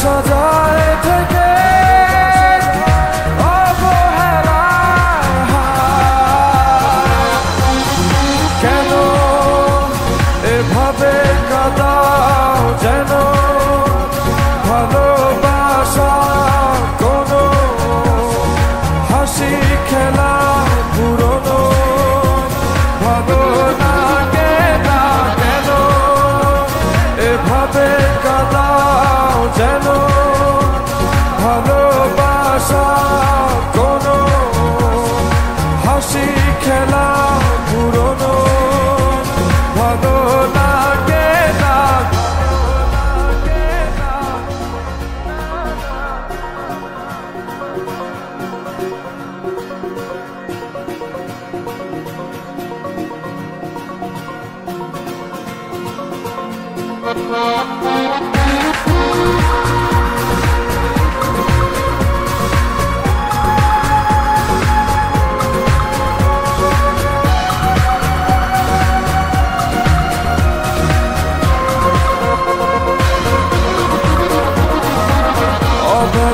সাজায় থেকে কেন এভাবে কাঁদাও যেন ভালোবাসা কোনো হাসি খেলা পুরনো ভালো লাগে না কেন এভাবে কাঁদাও যেন ভালোবাসা কোনো হাসি খেলা পুরনো ভালো লাগে না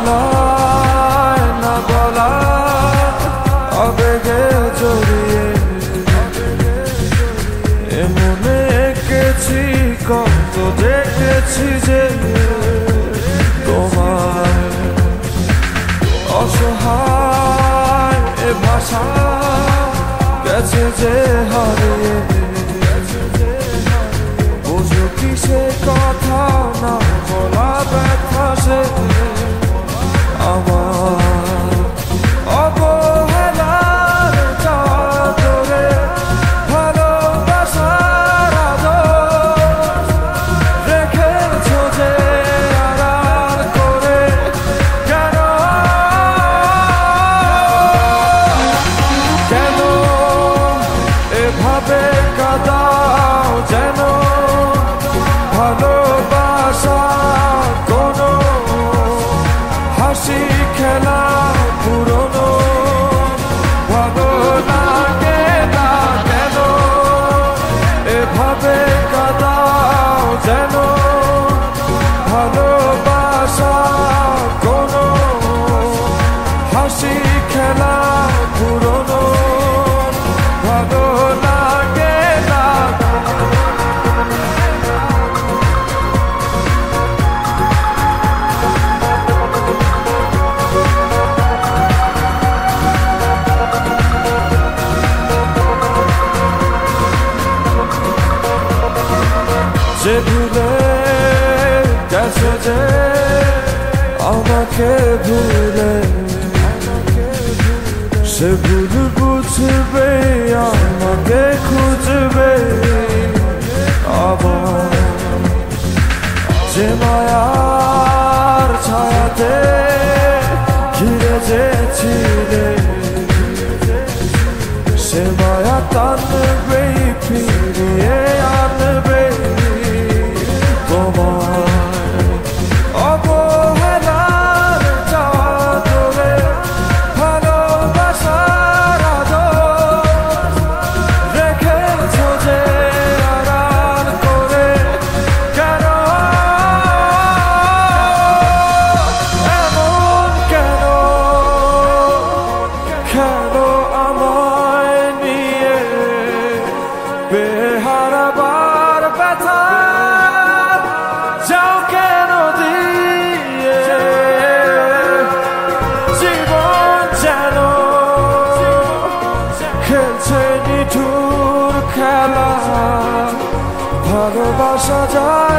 অবলায় না বলা আবেগে জড়িয়ে এমনে এঁকেছি কত দেখেছি যে তোমার অসহায় এ ভাষা গেছে যে হারিয়ে বুঝো কি সে কথা না বলা ব্যথা সে আমার অবহেলার চাদরে ভালোবাসার আদর রেখেছো যে আড়াল করে কেন কেন এভাবে কাঁদাও যেন ভালোবাসা কোনো হাসি খেলা পুরনো ভালো লাগে না কেন এভাবে কাঁদাও যেন ভালোবাসা কোনো হাসি খেলা পুরনো ভালো লাগে না যে ভুলে গেছে যে আমাকে ভুলে সে ভুল বুঝবে আমাকে খুঁজবে আবার যে মায়ার ছায়াতে ঘিরে যেছিলে সে মায়া টানবে ফিরিয়ে আনবে তোমার অবহেলার চাদরে ভালোবাসার আদর রেখেছো যে আড়াল করে কেন এমন কেন খেলো আমায় নিয়ে বেহারাবার ব্যথা যাও কেন দিয়ে জীবন যেন খেলছে নিঠুর খেলা ভালোবাসা যায়